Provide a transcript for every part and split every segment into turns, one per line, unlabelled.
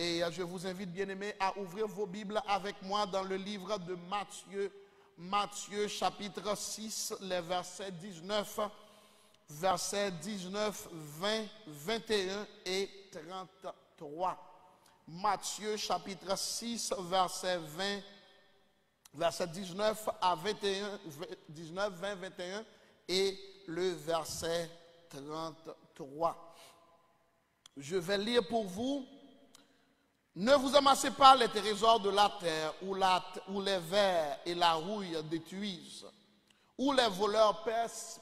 Et je vous invite, bien-aimés, à ouvrir vos Bibles avec moi dans le livre de Matthieu. Matthieu chapitre 6, les versets 19, 20, 21 et 33. Matthieu chapitre 6, verset 19 à 21, 19, 20, 21 et le verset 33. Je vais lire pour vous. Ne vous amassez pas les trésors de la terre où les vers et la rouille détruisent, où les voleurs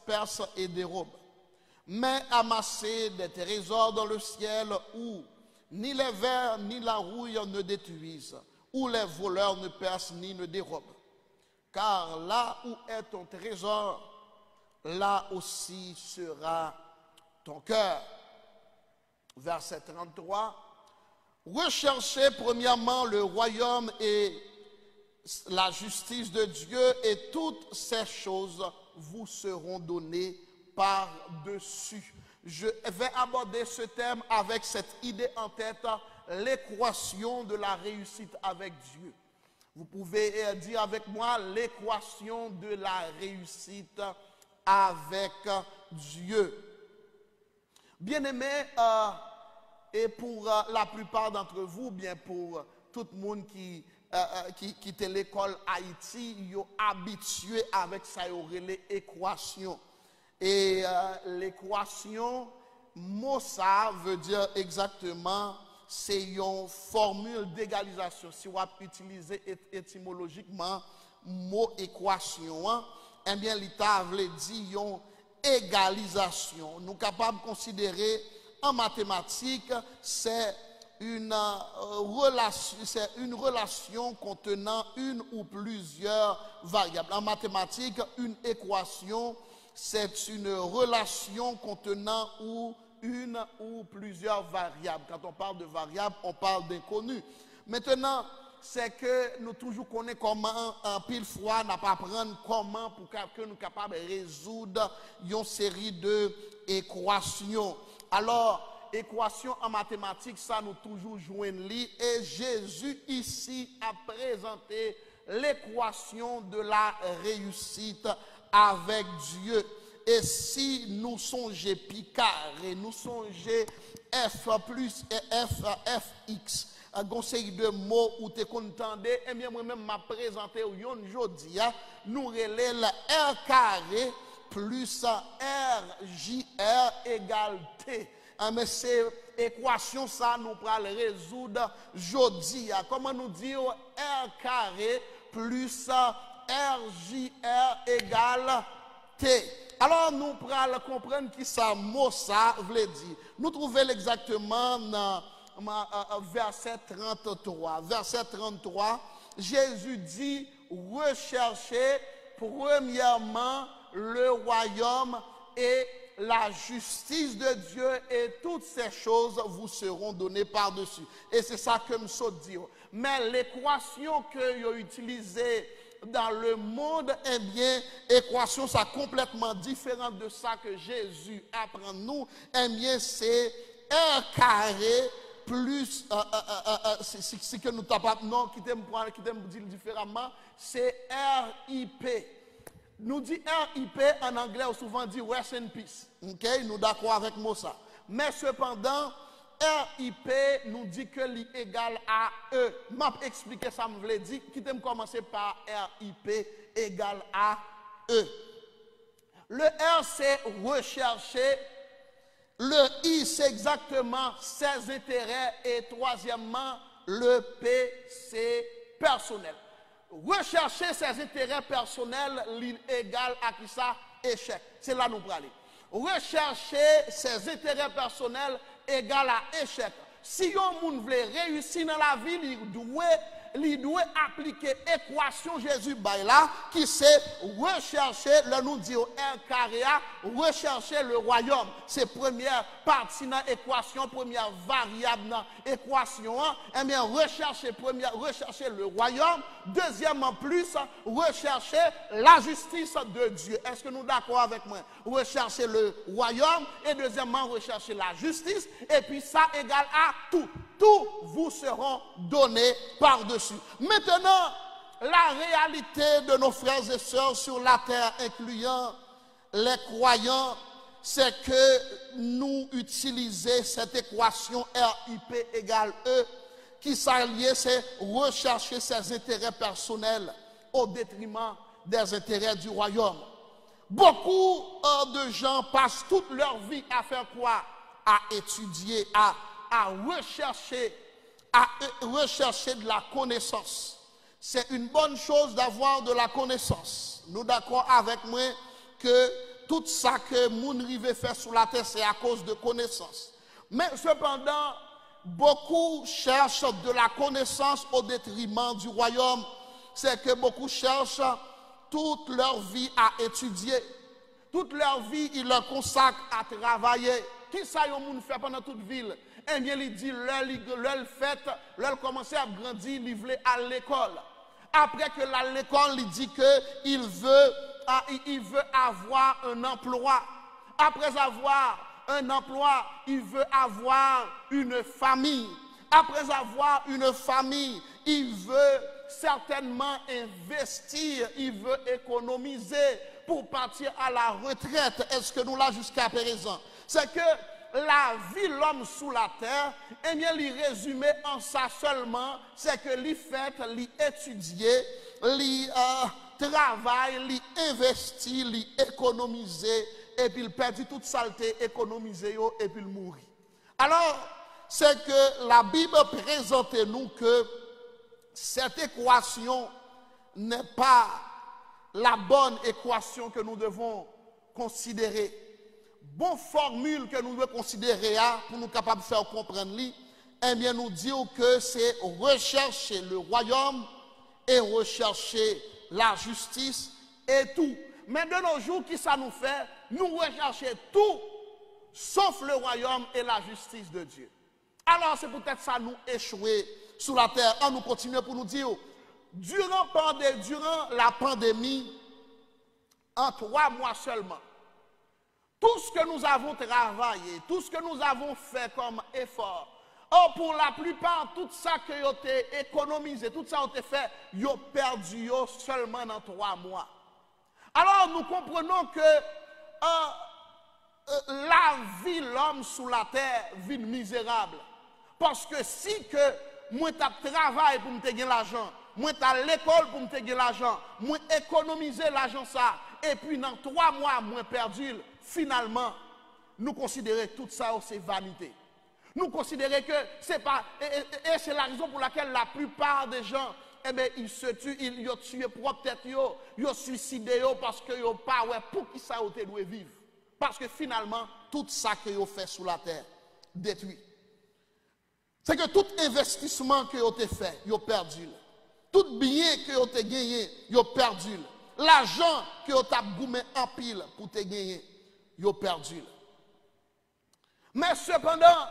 percent et dérobent. Mais amassez des trésors dans le ciel où ni les vers ni la rouille ne détruisent, où les voleurs ne percent ni ne dérobent. Car là où est ton trésor, là aussi sera ton cœur. Verset 33. Recherchez premièrement le royaume et la justice de Dieu et toutes ces choses vous seront données par-dessus. Je vais aborder ce thème avec cette idée en tête, l'équation de la réussite avec Dieu. Vous pouvez dire avec moi l'équation de la réussite avec Dieu. Bien-aimés, et pour la plupart d'entre vous, bien pour tout le monde qui quitte l'école Haïti, ils sont habitués avec ça, l'équation. Et l'équation, mot ça veut dire exactement, c'est une formule d'égalisation. Si on utilise étymologiquement mot équation, eh bien l'État veut dire une égalisation. Nous sommes capables de considérer en mathématiques, c'est une relation contenant une ou plusieurs variables. En mathématiques, une équation, c'est une relation contenant une ou plusieurs variables. Quand on parle de variables, on parle d'inconnus. Maintenant, c'est que nous toujours connaissons comment, en pile fois, n'a pas apprendre comment pour que nous soyons capables de résoudre une série d'équations. Alors, équation en mathématiques, ça nous toujours joignent. Et Jésus ici a présenté l'équation de la réussite avec Dieu. Et si nous songeons pi carré, nous songeons f plus et fx, un conseil de mots où tu entendez, et bien moi-même m'a présenté aujourd'hui, nous relève r carré plus RJR égale T. Mais c'est équation ça nous pourrons résoudre aujourd'hui. Comment nous dire R carré plus RJR égale T. Alors nous pourrons comprendre qui ça mot ça veut dire. Nous trouvons exactement dans verset 33. Verset 33, Jésus dit recherchez premièrement le royaume et la justice de Dieu et toutes ces choses vous seront données par-dessus. Et c'est ça que je dis. Mais l'équation que j'ai utilisée dans le monde, eh bien, équation ça complètement différente de ça que Jésus apprend nous. Eh bien, c'est R carré plus, c'est que nous tapons, non, qui t'aime dire différemment, c'est RIP. Nous dit RIP en anglais, on souvent dit rest in peace. Okay? Nous d'accord avec moi ça. Mais cependant, RIP nous dit que l'I égale à E. M'a expliqué ça, me voulait dire, qui t'aime commencer par RIP égale à E. Le R c'est rechercher. Le I c'est exactement ses intérêts. Et troisièmement, le P c'est personnel. Rechercher ses intérêts personnels égale à qui ça? Échec. C'est là nous pour aller. Rechercher ses intérêts personnels égale à échec. Si un monde veut réussir dans la vie, il doit appliquer l'équation Jésus là, qui c'est rechercher, là nous dit R carré, rechercher le royaume. C'est première partie dans l'équation, première variable dans l'équation. Eh bien, rechercher le royaume. Deuxièmement, plus, rechercher la justice de Dieu. Est-ce que nous sommes d'accord avec moi? Rechercher le royaume et deuxièmement, rechercher la justice. Et puis ça égale à tout. tout vous seront donnés par-dessus. Maintenant, la réalité de nos frères et sœurs sur la terre, incluant les croyants, c'est que nous utilisons cette équation RIP égale E, qui s'allie, c'est rechercher ses intérêts personnels au détriment des intérêts du royaume. Beaucoup de gens passent toute leur vie à faire quoi? À étudier, à rechercher de la connaissance. C'est une bonne chose d'avoir de la connaissance. Nous d'accord avec moi que tout ça que moun rive fait sur la terre, c'est à cause de connaissance. Mais cependant, beaucoup cherchent de la connaissance au détriment du royaume. C'est que beaucoup cherchent toute leur vie à étudier. Toute leur vie, ils leur consacrent à travailler. Qui ça yon moun fait pendant toute ville? Eh bien, il dit, leur fait, leur commencer à grandir, il veut à l'école. Après que l'école, il dit qu'il veut avoir un emploi. Après avoir un emploi, il veut avoir une famille. Après avoir une famille, il veut certainement investir, il veut économiser pour partir à la retraite. Est-ce que nous là jusqu'à présent? C'est que la vie l'homme sous la terre, eh bien, il résumé en ça seulement, c'est que lui fait, lui étudier, lui travaille, lui investit, lui économiser, et puis il perdit toute saleté, économiser et puis il mourit. Alors, c'est que la Bible présente nous que cette équation n'est pas la bonne équation que nous devons considérer. Bonne formule que nous devons considérer pour nous capables de faire comprendre, eh bien nous disons que c'est rechercher le royaume et rechercher la justice et tout. Mais de nos jours, qui ça nous fait? Nous recherchons tout sauf le royaume et la justice de Dieu. Alors c'est peut-être ça nous échouer sur la terre. On nous continue pour nous dire, durant la pandémie, en 3 mois seulement, tout ce que nous avons travaillé, tout ce que nous avons fait comme effort, pour la plupart, tout ça que vous avez économisé, tout ça que vous avez fait, vous avez perdu seulement dans 3 mois. Alors nous comprenons que la vie, l'homme sous la terre, vit misérable. Parce que si que moi je travaille pour me gagner l'argent, moi je à l'école pour me gagner l'argent, moi économiser l'argent ça, et puis dans 3 mois, moi perdu, finalement, nous considérons tout ça c'est vanité. Nous considérons que c'est pas, et c'est la raison pour laquelle la plupart des gens, eh bien, ils se tuent, ils ont tué propre tête, ils ont suicidé parce qu'ils n'ont pas, ouais, pour qui ça ils doivent vivre. Parce que finalement, tout ça que vous fait sous la terre, détruit. C'est que tout investissement que vous avez fait, vous avez perdu. Tout bien que vous avez gagné, vous avez perdu. L'argent que vous avez goumé en pile pour te gagner, vous avez perdu. Mais cependant,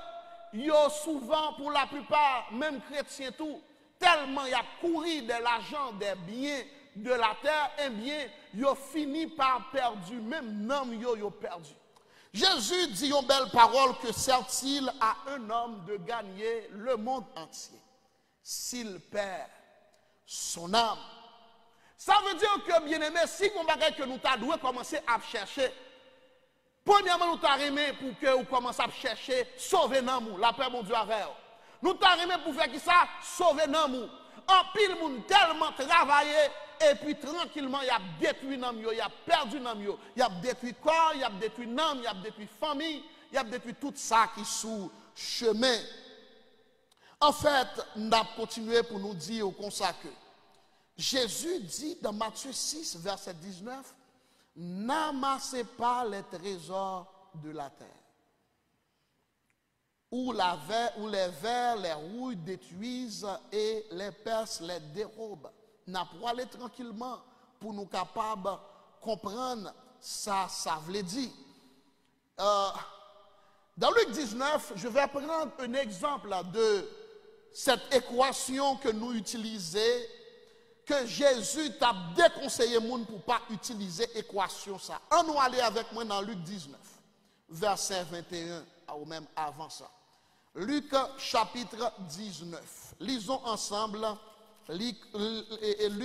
vous avez souvent, pour la plupart, même chrétiens tout, tellement il y a couru de l'argent, des biens de la terre, eh bien, vous avez fini par perdu, même non, vous avez perdu. Jésus dit une belle parole que sert-il à un homme de gagner le monde entier s'il perd son âme? Ça veut dire que, bien aimé, si on bagage que nous devons commencer à chercher, premièrement, nous t'arrimer pour que vous commencez à chercher, sauver nous, la paix, mon Dieu, avec nous. Nous t'arrimer pour faire qui ça? Sauver nous. En pile, nous tellement travaillé. Et puis tranquillement, il a détruit nam yo, il a perdu nam yo, il a détruit corps, il a détruit nam, il a détruit famille, il a détruit tout ça qui est sous chemin. En fait, nous avons continué pour nous dire comme ça que Jésus dit dans Matthieu 6, verset 19, n'amassez pas les trésors de la terre, où les vers, les rouilles détruisent et les perses les dérobent. N'a pas aller tranquillement pour nous capables de comprendre ça veut dire. Dans Luc 19, je vais prendre un exemple de cette équation que nous utilisons, que Jésus t'a déconseillé pour ne pas utiliser l'équation ça. On nous aller avec moi dans Luc 19, verset 21, ou même avant ça. Luc chapitre 19. Lisons ensemble Luc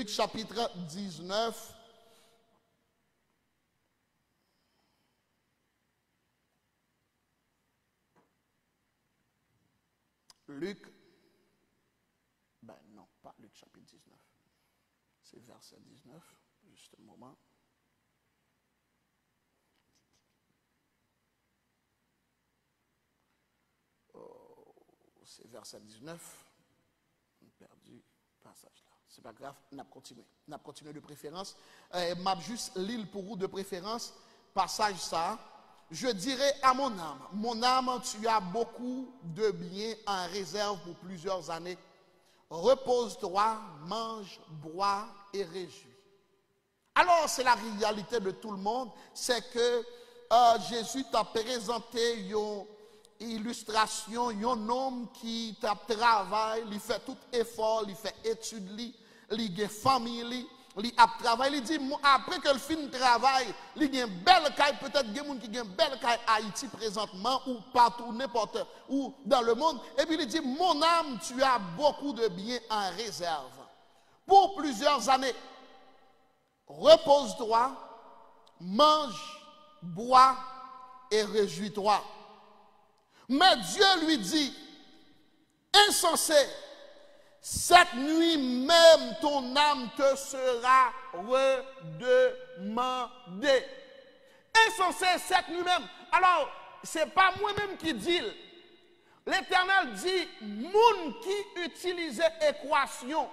chapitre 19. Luc, ben non, pas Luc chapitre 19. C'est verset 19, juste un moment. C'est verset 19. On a perdu le passage là. C'est pas grave, on a continué. On a continué de préférence. M'a juste l'île pour vous de préférence. Passage ça. Je dirais à mon âme, tu as beaucoup de biens en réserve pour plusieurs années. Repose-toi, mange, bois et réjouis. Alors, c'est la réalité de tout le monde, c'est que Jésus t'a présenté une illustration, un homme qui t'a travaillé, il fait tout effort, il fait étude, il a famille, il a travaillé, il dit, après que le film travail, il y a une belle caille, peut-être qu'il y a des gens qui ont une belle caille à Haïti présentement, ou partout, n'importe où dans le monde, et puis il dit, mon âme, tu as beaucoup de biens en réserve. Pour plusieurs années, repose-toi, mange, bois et réjouis-toi. Mais Dieu lui dit, insensé, cette nuit même ton âme te sera redemandée. Insensé, cette nuit même. Alors, ce n'est pas moi-même qui dis. L'Éternel dit, moun qui utilisait équation,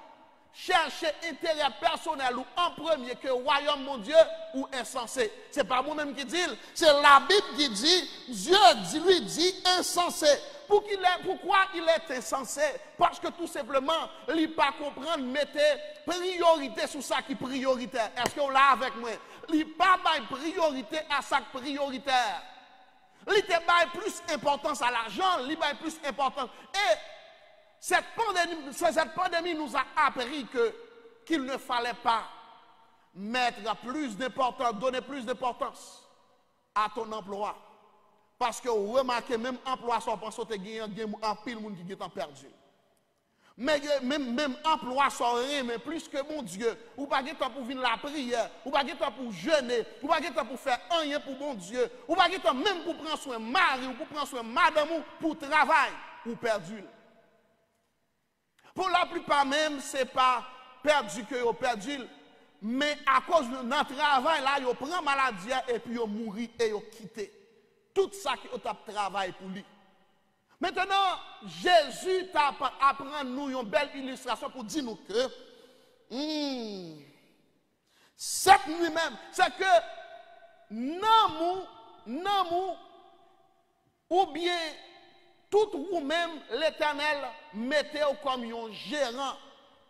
chercher intérêt personnel ou en premier que royaume mon Dieu ou insensé. Ce n'est pas moi-même qui dis, c'est la Bible qui dit, Dieu lui dit insensé. Pourquoi il est insensé? Parce que tout simplement, il ne pas comprendre, mettez priorité sur ça qui est prioritaire. Est-ce que vous là avec moi? Il n'a pas priorité à ça qui est prioritaire. Il a plus importance à l'argent, il a plus importance. Et cette pandémie nous a appris qu'il ne fallait pas mettre plus d'importance, donner plus d'importance à ton emploi. Parce que vous remarquez, même emploi, ça pense que il y a un pile de monde qui est perdu. Mais même emploi, ça rien, mais plus que mon Dieu. Ou pas de temps pour venir la prière, ou pas de temps pour jeûner, ou pas de temps pour faire rien pour mon Dieu, ou pas de temps même pour prendre soin de mari, ou pour prendre soin de madame, ou pour travail, ou perdu. Pour la plupart même, ce n'est pas perdu que vous perdu, mais à cause de notre travail, là, vous prenez maladie et puis vous mourrez et vous quittez. Tout ça qui vous travail pour lui. Maintenant, Jésus apprend nous une belle illustration pour dire nous que cette nuit même, c'est que non ou bien tout vous-même, l'Éternel, mettez-vous comme un gérant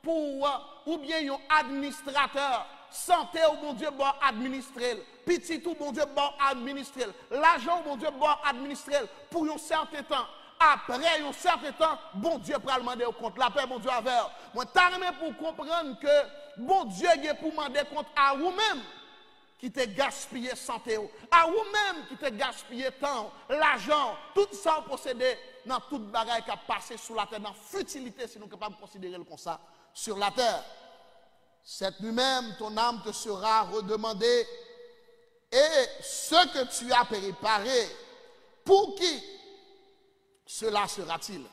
pour, ou bien un administrateur. Santé, ou bon Dieu, bon administrer. Petit, ou bon Dieu, bon administrer. L'argent, ou bon Dieu, bon administrer. Pour un certain temps. Après un certain temps, bon Dieu pour demander au compte. La paix, bon Dieu, avec. Moi, t'as pour comprendre que bon Dieu est pour demander compte à vous-même qui te gaspillé santé, à vous-même qui te gaspillé temps, l'argent, tout ça possédé dans toute bagaille qui a passé sur la terre, dans futilité, si nous sommes capables de considérer le comme ça, sur la terre. Cette nuit même, ton âme te sera redemandée, et ce que tu as préparé, pour qui cela sera-t-il?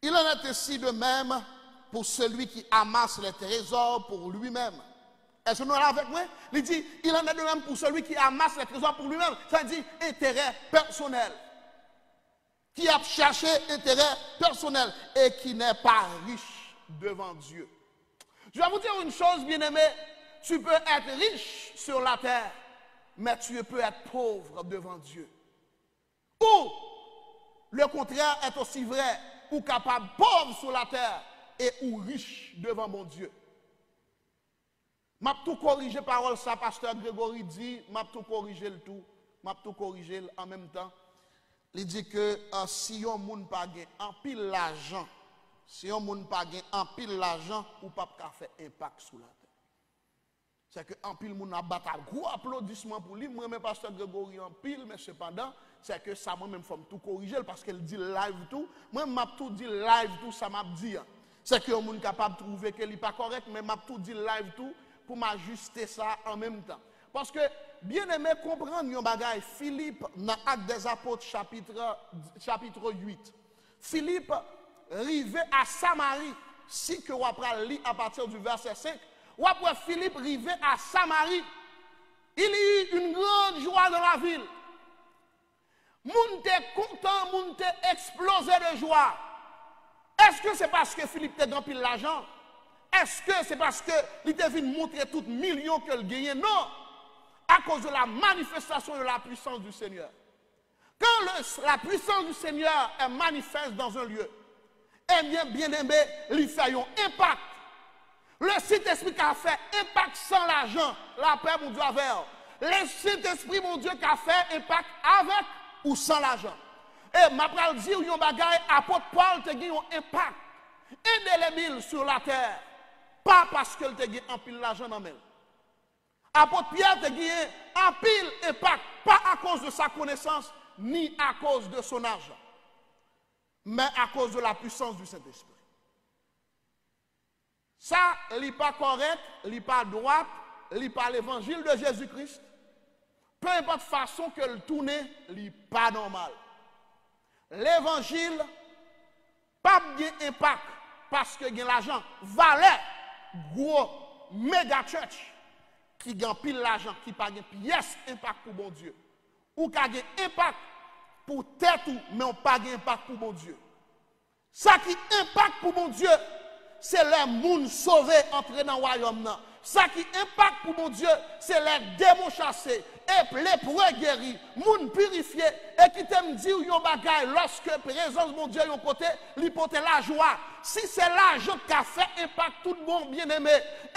Il en est ainsi de même pour celui qui amasse les trésors pour lui-même. Est-ce que nous sommes avec moi? Il dit, il en est de même pour celui qui amasse les trésors pour lui-même. Ça dit intérêt personnel. Qui a cherché intérêt personnel et qui n'est pas riche devant Dieu. Je vais vous dire une chose, bien-aimé. Tu peux être riche sur la terre, mais tu peux être pauvre devant Dieu. Ou le contraire est aussi vrai, ou capable pauvre sur la terre et ou riche devant mon Dieu. M'a tout corrigé parole ça, pasteur Grégory dit, m'a tout corrigé le tout, m'a tout corrigé en même temps. Il dit que si on moun pas gain en pile l'argent, si on moun pas gain en pile l'argent, ou pas faire impact sur la terre. C'est que en pile moun a battu gros applaudissement pour lui, moi même pasteur Grégory en pile, mais cependant c'est que ça moi-même faut tout corriger parce qu'elle dit live tout. Moi m'a tout dit live tout ça m'a dit. C'est que on est capable de trouver qu'elle n'est pas correct mais m'a tout dit live tout pour m'ajuster ça en même temps. Parce que bien aimé comprendre yon bagay Philippe dans Actes des Apôtres chapitre 8. Philippe rivé à Samarie. Si que vous après lire à partir du verset 5, ou après Philippe rivé à Samarie. Il y a eu une grande joie dans la ville. Moun te content, moun te explosé de joie. Est-ce que c'est parce que Philippe te rempli l'argent? Est-ce que c'est parce que il te venu montrer tout million que le gagne? Non. À cause de la manifestation de la puissance du Seigneur. Quand la puissance du Seigneur est manifeste dans un lieu, eh bien aimé, il fait un impact. Le Saint-Esprit qui a fait impact sans l'argent, la paix, mon Dieu, avec. Le Saint-Esprit, mon Dieu, qui a fait impact avec ou sans l'argent. Et ma pral dire, yon bagay, apôtre Paul te gen un impact indélébile sur la terre. Pas parce que te gen en pile l'argent dans main. Apôtre Pierre te gen en pile impact, pas à cause de sa connaissance, ni à cause de son argent, mais à cause de la puissance du Saint-Esprit. Ça, il n'est pas correct, il n'est pas droit, il n'est pas l'évangile de Jésus-Christ. Peu importe façon que le tourne, il n'est pas normal. L'évangile, pas de impact parce que l'argent valait gros méga church qui gagne pile l'argent, qui pas de pièce impact pour bon Dieu. Ou qui a un impact pour tête, mais on pas de impact pour bon Dieu. Ça qui impact pour bon Dieu, c'est les moun sauvés entrer dans le royaume. Ça qui impact pour mon Dieu, c'est les démons chassés, et les lépreux guéris, moun purifiés, et qui t'aime dire yon bagay, lorsque présence mon Dieu yon côté, li pote la joie. Si c'est l'argent qui a fait impact tout le monde bien aimé,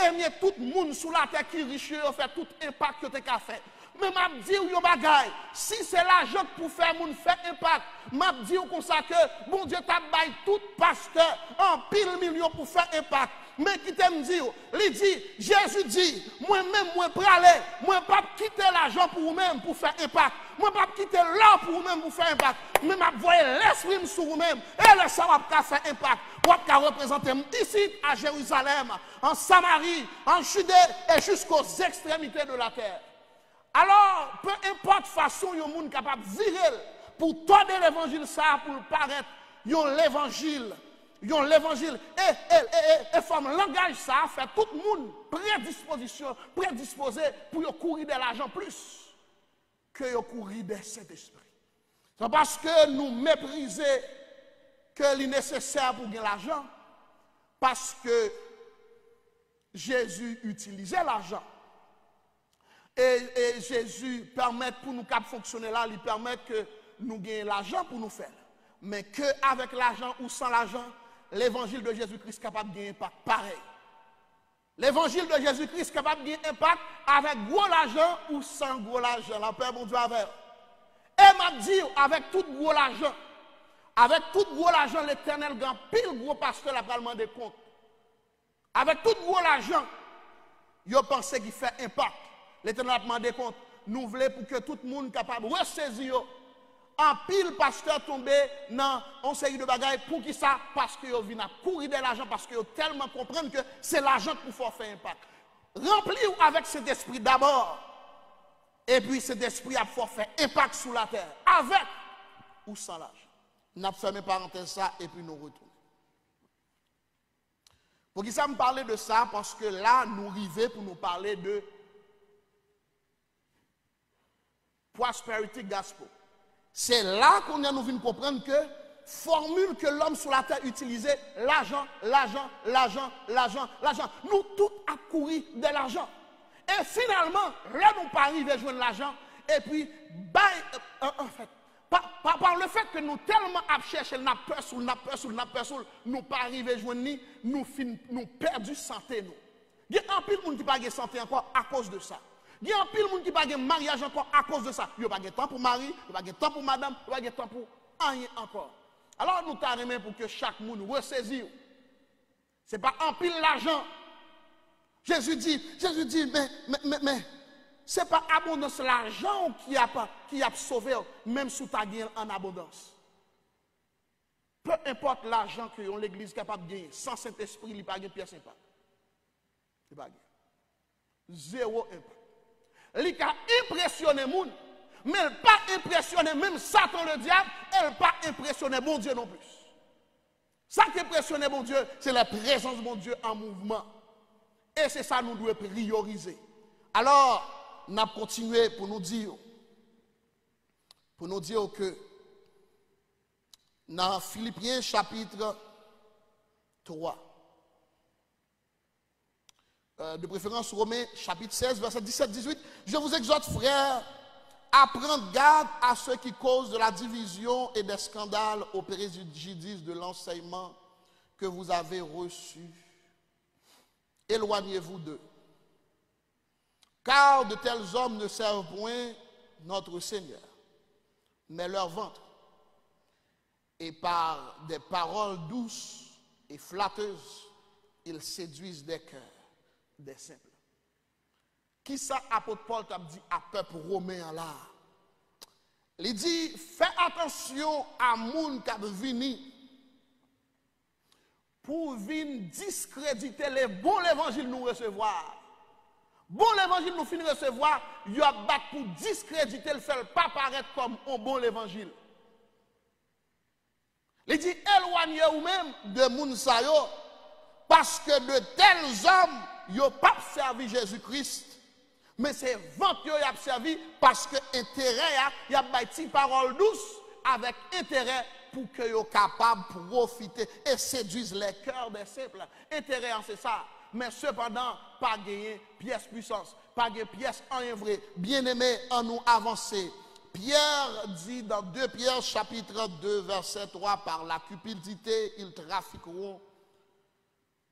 et bien tout le monde sous la terre qui est riche, a fait tout impact que tu as fait. Mais m'a dit yon bagay, si c'est l'argent pour faire moun fait impact, m'a dit comme ça que bon Dieu t'a bail tout pasteur en pile million pour faire impact. Mais qui t'aime dire, il dit, Jésus dit, moi-même, moi praler, moi pas quitter l'argent pour vous-même pour faire impact. Moi pas quitter l'or pour vous-même pour faire impact. Mais m'a voyé l'esprit sur vous-même et le ça va faire impact. Vous pouvez représenter ici à Jérusalem, en Samarie, en Judée et jusqu'aux extrémités de la terre. Alors, peu importe façon yon moun capable de virer pour tourner l'évangile ça pour paraître yon l'évangile. Yon l'évangile et forme langage ça fait tout le monde prédisposé pour yon courir de l'argent plus que yon courir de cet esprit. C'est parce que nous méprisons que c'est nécessaire pour gagner l'argent parce que Jésus utilisait l'argent. Et Jésus permet pour nous fonctionner là, il permet que nous gagnions l'argent pour nous faire. Mais qu'avec l'argent ou sans l'argent, l'évangile de Jésus-Christ est capable de gagner un impact pareil. L'évangile de Jésus-Christ est capable de gagner un impact avec gros l'argent ou sans gros l'argent. La paix, mon Dieu, avec. Et m'a dit, avec tout gros l'argent, l'Éternel grand pile gros pasteur la parlement des comptes. Avec tout gros l'argent, il pensait qu'il fait impact. L'Éternel a demandé compte. Nous voulons pour que tout le monde soit capable de ressaisir. En pile pasteur tombé dans une série de bagailles pour qui ça? Parce que vous venez à courir de l'argent, parce que vous tellement comprendre que c'est l'argent qui faut faire impact. Remplis-vous avec cet esprit d'abord. Et puis cet esprit a fait faire impact sur la terre. Avec ou sans l'argent. Nous avons fermé parenthèse ça et puis nous retournons. Pour qui ça me parler de ça? Parce que là, nous arrivons pour nous parler de prosperity gospel. C'est là qu'on nous vient comprendre que formule que l'homme sur la terre utilisait, l'argent. Nous tous à courir de l'argent. Et finalement, là nous pas arriver à joindre l'argent. Et puis, en fait, par le fait que nous tellement à chercher n'a peur, nous pas arriver à joindre nous perdu santé nous. Il y a un pile monde qui pas de santé encore à cause de ça. Il y a un pile de monde qui n'a pas de mariage encore à cause de ça. Il n'y a pas de temps pour mari, il n'y a pas de temps pour madame, il n'y a pas de temps pour rien encore. Alors nous t'arrêtons pour que chaque monde ressaisisse. Ce n'est pas un pile l'argent. Jésus dit, mais Ce n'est pas abondance l'argent qui a sauvé, même sous ta gain en abondance. Peu importe l'argent que l'église est capable de gagner, sans Saint-Esprit, il n'y a pas de pièce impact. Il n'y a pas de zéro impact. Il a impressionné les gens, mais elle n'a pas impressionné même Satan le diable, elle n'a pas impressionné bon Dieu non plus. Ça qui impressionne bon Dieu, c'est la présence de mon Dieu en mouvement. Et c'est ça que nous devons prioriser. Alors, nous avons continué pour nous dire que dans Philippiens chapitre 3, de préférence Romains chapitre 16, verset 17-18, je vous exhorte, frères, à prendre garde à ceux qui causent de la division et des scandales au préjudice de l'enseignement que vous avez reçu. Éloignez-vous d'eux. Car de tels hommes ne servent point notre Seigneur, mais leur ventre. Et par des paroles douces et flatteuses, ils séduisent des cœurs des simples. Qui ça, apôtre Paul t'a dit à peuple romain là? Il dit, fais attention à moun qui vini pour venir discréditer les bons l'évangile nous recevoir. Bon l'évangile nous finit recevoir, il y a battu pour discréditer le faire pas paraître comme un bon l'évangile. Il dit, éloignez-vous même de moun sa yo, parce que de tels hommes, ils n'ont pas servi Jésus-Christ. Mais c'est vent qui a servi parce que intérêt, il y a des paroles douces avec intérêt pour que soient capables de profiter et séduisent les cœurs des simples. Intérêt, c'est ça. Mais cependant, pas gagner pièce puissance, pas gagner pièce en vrai. Bien-aimé, en nous avancer. Pierre dit dans 2 Pierre chapitre 2 verset 3, par la cupidité, ils trafiqueront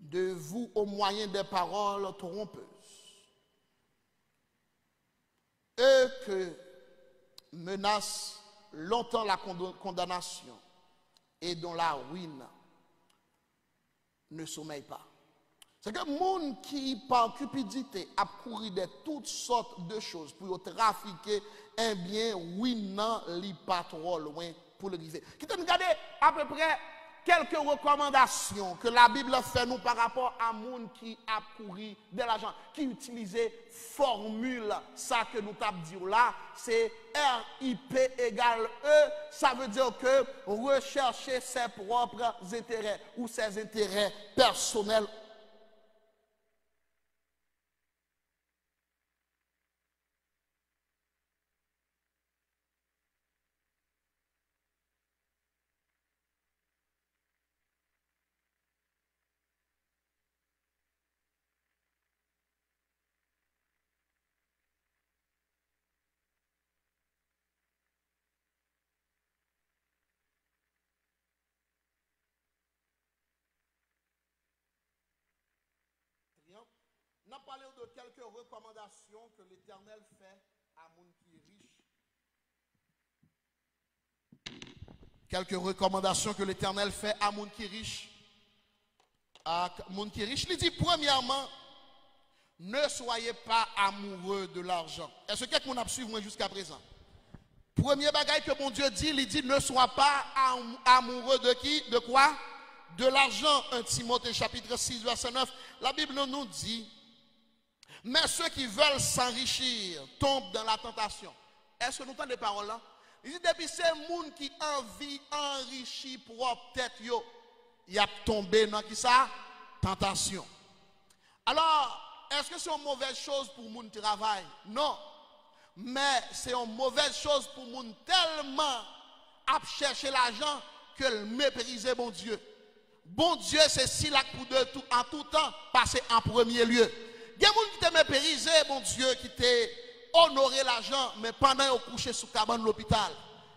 de vous au moyen des paroles trompeuses. Eux que menace longtemps la condamnation et dont la ruine ne sommeille pas. C'est que les gens qui, par cupidité, a couru de toutes sortes de choses pour trafiquer un bien, ruinant, li pas trop loin pour le river. Qui te regarde à peu près quelques recommandations que la Bible fait nous par rapport à gens qui a couru de l'argent, qui utilisait formule, ça que nous t'avons dit là, c'est RIP égale E, ça veut dire que rechercher ses propres intérêts ou ses intérêts personnels. On a parlé de quelques recommandations que l'Éternel fait à moun qui est riche. Quelques recommandations que l'Éternel fait à moun qui est riche. À moun qui est riche, il dit premièrement, ne soyez pas amoureux de l'argent. Est-ce que quelqu'un a suivi moi jusqu'à présent? Premier bagage que mon Dieu dit, il dit ne sois pas amoureux de qui? De quoi? De l'argent. 1 Timothée chapitre 6 verset 9. La Bible nous dit, mais ceux qui veulent s'enrichir tombent dans la tentation. Est-ce que nous entendons des paroles là? Il dit depuis ces gens qui envie enrichir propre tête yo, il a tombé dans qui ça? Tentation. Alors, est-ce que c'est une mauvaise chose pour moun travail? Non. Mais c'est une mauvaise chose pour moun tellement à chercher l'argent que le mépriser bon Dieu. Bon Dieu, c'est si là pour de tout en tout temps passer en premier lieu. Il y a des gens qui t'ont méprisé, bon Dieu, qui t'ont honoré l'argent, mais pendant qu'ils ont couché sous cabane de l'hôpital,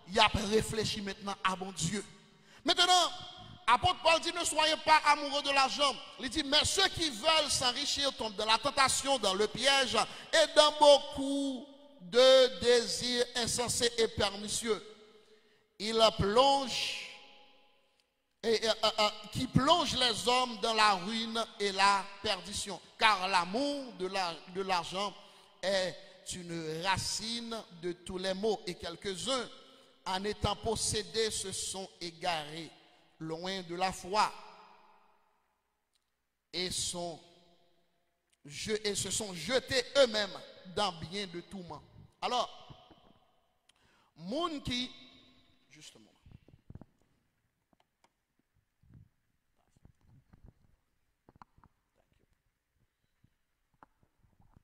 il a réfléchi maintenant à bon Dieu. Maintenant, apôtre Paul dit, ne soyez pas amoureux de l'argent. Il dit, mais ceux qui veulent s'enrichir tombent dans la tentation, dans le piège et dans beaucoup de désirs insensés et pernicieux. Il plonge qui plonge les hommes dans la ruine et la perdition. Car l'amour de l'argent est une racine de tous les maux. Et quelques-uns, en étant possédés, se sont égarés loin de la foi et se sont jetés eux-mêmes dans bien de tourments. Alors, moun qui, justement,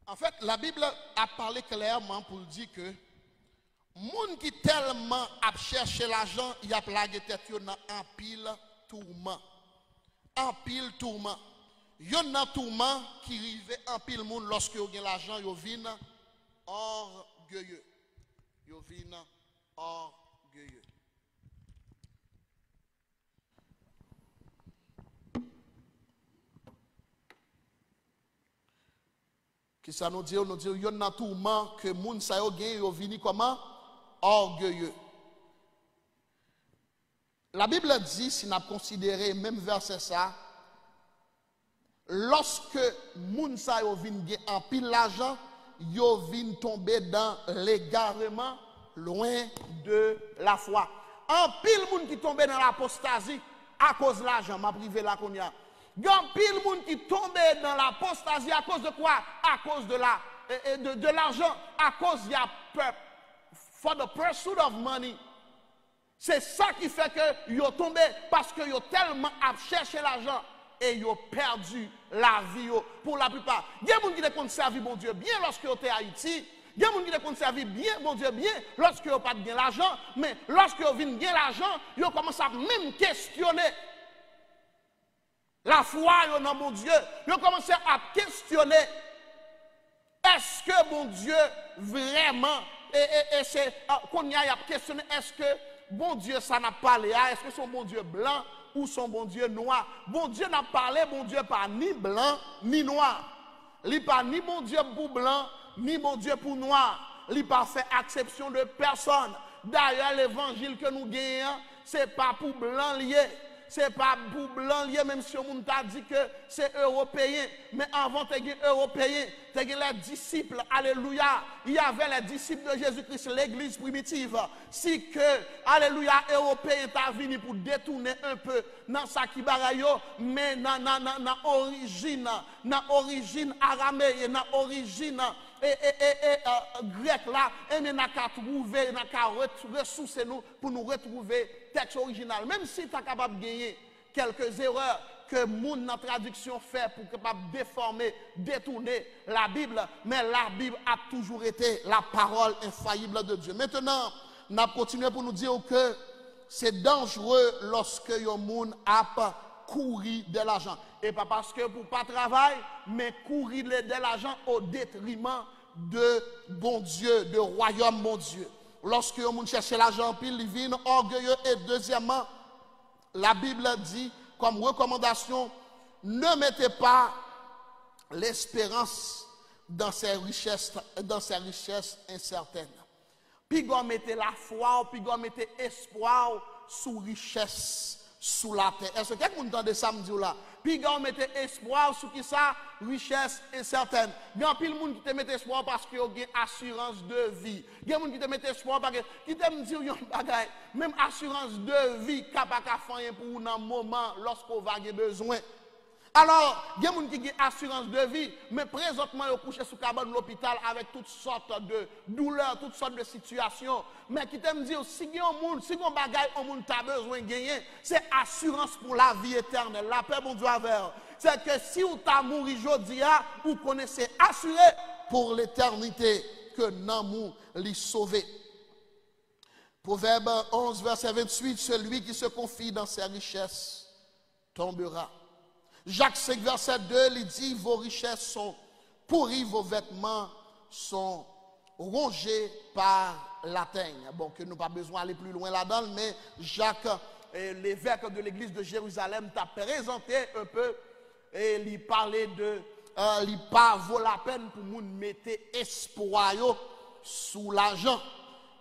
en fait, la Bible a parlé clairement pour dire que moun qui tellement a cherché l'argent, il a plagué tête dans un pile tourment. En pile tourment. Il y a un tourment qui arrive en pile monde lorsque vous avez l'argent, vous venez orgueilleux. Vous venez orgueilleux. Qui ça nous dit? Nous dit il y a un tourment que moun sa yo gen yo vini comment? Orgueilleux. La Bible dit, si nous considéré même verset ça, lorsque moun sa yo vin gen en pile l'argent, yo vin tomber dans l'égarement loin de la foi. En pile moun qui tombe dans l'apostasie à cause de l'argent, m'a privé la konya. Gan pile moun qui tombe dans l'apostasie à cause de quoi? À cause de l'argent, à cause de la peur. For the pursuit of money. C'est ça qui fait que yo tombé parce que yo tellement a cherché l'argent et yo perdu la vie yo. Pour la plupart. Il y a des gens qui te conservé bon Dieu bien lorsque yo te à Haïti. Il y a des gens qui te conservé bien bon Dieu bien lorsque yo pas bien l'argent, mais lorsque yo vinn bien l'argent, yo commence à même questionner la foi yo dans mon Dieu. Yo commence à questionner est-ce que mon Dieu vraiment et c'est qu'on y a questionné est-ce que bon Dieu ça n'a pas parlé, est-ce que son bon Dieu blanc ou son bon Dieu noir? Bon Dieu n'a parlé, bon Dieu pas ni blanc ni noir. Il pas ni bon Dieu pour blanc ni bon Dieu pour noir. Il pas fait exception de personne. D'ailleurs l'évangile que nous gagnons, c'est pas pour blanc lié. C'est pas pour blanc lié, même si on t'a dit que c'est européen. Mais avant de être européen, tu les disciples, alléluia. Il y avait les disciples de Jésus-Christ, l'église primitive. Si que, alléluia, européen t'a venu pour détourner un peu dans sa kibarayo, mais dans origine araméenne, dans origine grec là, et nous avons trouvé, nous avons ressources nous pour nous retrouver texte original. Même si tu es capable de gagner quelques erreurs que moun dans traduction fait pour capable déformer, détourner la Bible, mais la Bible a toujours été la parole infaillible de Dieu. Maintenant, nous allons continuer pour nous dire que c'est dangereux lorsque un moun a courir de l'argent. Et pas parce que pour pas travailler, mais courir de l'argent au détriment de bon Dieu, de royaume bon Dieu. Lorsque un moun cherche l'argent, puis il vient orgueilleux. Et deuxièmement, la Bible dit comme recommandation, ne mettez pas l'espérance dans ces richesses incertaines. Puis vous mettez la foi, puis vous mettez espoir sous richesse, sous la terre. Est-ce que quelqu'un entend de samedi là? Puis vous mettez espoir sous qui ça? Richesse incertaine. Il y a pile monde qui te met espoir parce qu'il y a une assurance de vie. Il y a monde qui te met espoir parce que qui te me dire yon bagay, même assurance de vie capable à faire pour un moment lorsqu'on va avoir besoin. Alors, il y a des gens qui ont assurance de vie, mais présentement, ils sont couchés sous cabane de l'hôpital avec toutes sortes de douleurs, toutes sortes de situations. Mais qui t'aime dire, si il y a un monde, si il y a un bagage, un monde a besoin de gagner, c'est assurance pour la vie éternelle. La paix, mon Dieu, avec. C'est que si vous t'as mouru aujourd'hui, vous connaissez assuré pour l'éternité que Namou l'y sauvé. Proverbe 11, verset 28, celui qui se confie dans ses richesses tombera. Jacques 5, verset 2, il dit, vos richesses sont pourries, vos vêtements sont rongés par la teigne. Bon, que nous n'avons pas besoin d'aller plus loin là-dedans, mais Jacques, l'évêque de l'église de Jérusalem, t'a présenté un peu, et il parlait de, il pas vaut la peine pour nous mettre espoir sous l'argent.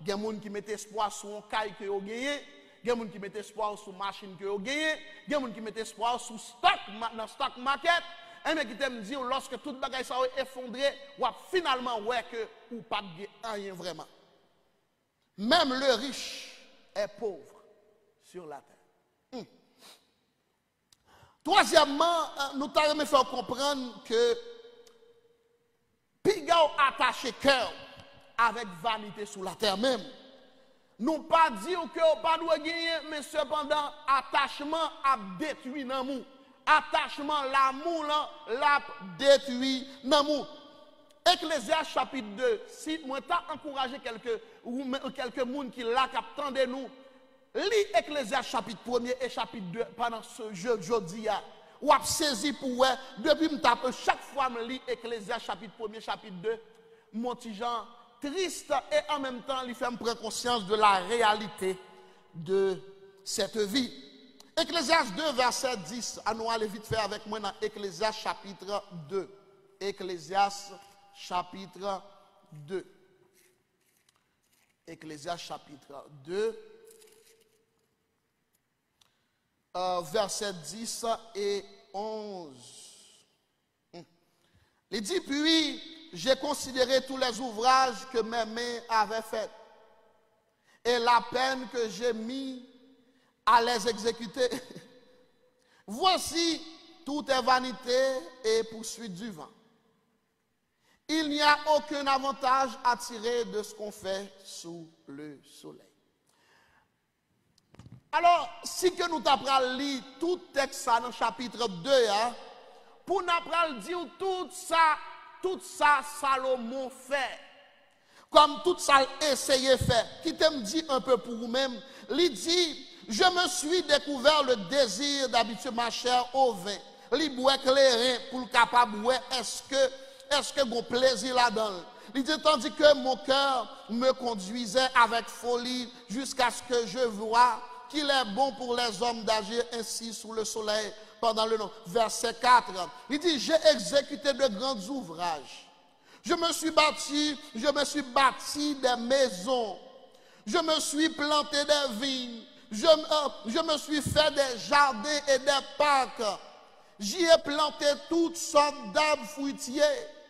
Il y a des gens qui mettent espoir sur un caille que vous gagnez. Il y a des gens qui mettent espoir sur machine que vous gagnez. Il y a des gens qui mettent espoir sur stock, dans stock market. et bien qui t'aime dire, lorsque toute bagaille ça est effondré, ou finalement, ouais, que ou pas de rien vraiment. Même le riche est pauvre sur la terre. Troisièmement, nous t'avons fait comprendre que Pigao attaché cœur avec vanité sur la terre même. Nous pas dire que pas doit gagner, mais cependant, attachement a détruit l'amour. Attachement, l'amour l'a détruit l'amour. Ecclésias chapitre 2, si moi t'as encouragé quelques monde qui l'a capté de nous, lis Ecclésias chapitre 1er et chapitre 2 pendant ce jeudi. Ou a saisi pour ouais, depuis chaque fois me lis Ecclésias chapitre 1er, chapitre 2, mon petit Jean, triste et en même temps, il fait me prendre conscience de la réalité de cette vie. Ecclésias 2, verset 10, à nous aller vite faire avec moi dans Ecclésias chapitre 2. Ecclésias chapitre 2. Ecclésias chapitre 2. Verset 10 et 11. Il dit, puis j'ai considéré tous les ouvrages que mes mains avaient faits et la peine que j'ai mis à les exécuter. Voici, tout est vanité et poursuite du vent. Il n'y a aucun avantage à tirer de ce qu'on fait sous le soleil. Alors, si que nous t'apprenons lire tout texte ça dans le chapitre 2, hein, pour nous apprendre dire tout ça Salomon fait, comme tout ça essayé faire, qui t'aime dit un peu pour vous-même, il dit, je me suis découvert le désir d'habituer ma chair au vin, il boit éclairé pour le capable, est-ce que mon plaisir là-dedans? Il dit, tandis que mon cœur me conduisait avec folie jusqu'à ce que je voie qu'il est bon pour les hommes d'agir ainsi sous le soleil pendant le nom. Verset 4, il dit, j'ai exécuté de grands ouvrages. Je me suis bâti des maisons. Je me suis planté des vignes. Je me suis fait des jardins et des parcs. J'y ai planté toutes sortes d'arbres fruitiers.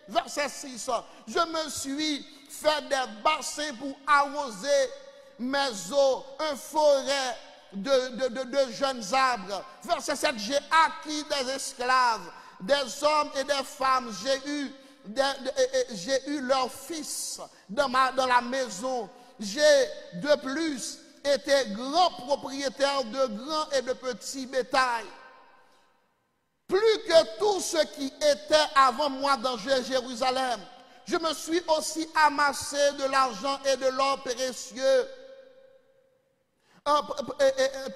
Verset 6, je me suis fait des bassins pour arroser mes eaux, un forêt de jeunes arbres. Verset 7, j'ai acquis des esclaves, des hommes et des femmes. J'ai eu leurs fils dans la maison. J'ai de plus été grand propriétaire de grands et de petits bétails. Plus que tout ce qui était avant moi dans Jérusalem. Je me suis aussi amassé de l'argent et de l'or précieux. Un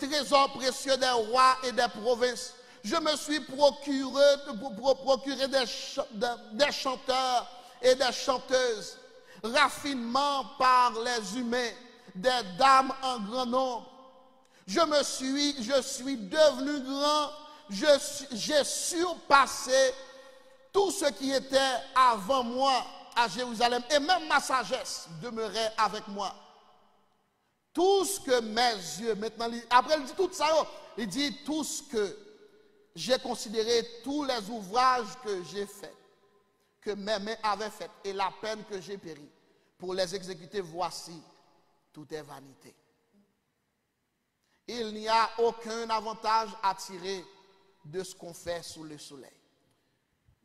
trésor précieux des rois et des provinces. Je me suis procuré des chanteurs et des chanteuses, raffinement par les humains, des dames en grand nombre. Je suis devenu grand, j'ai surpassé tout ce qui était avant moi à Jérusalem, et même ma sagesse demeurait avec moi. Tout ce que mes yeux, maintenant, après il dit tout ça, il dit tout ce que j'ai considéré, tous les ouvrages que j'ai faits, que mes mains avaient fait, et la peine que j'ai péri, pour les exécuter, voici, tout est vanité. Il n'y a aucun avantage à tirer de ce qu'on fait sous le soleil.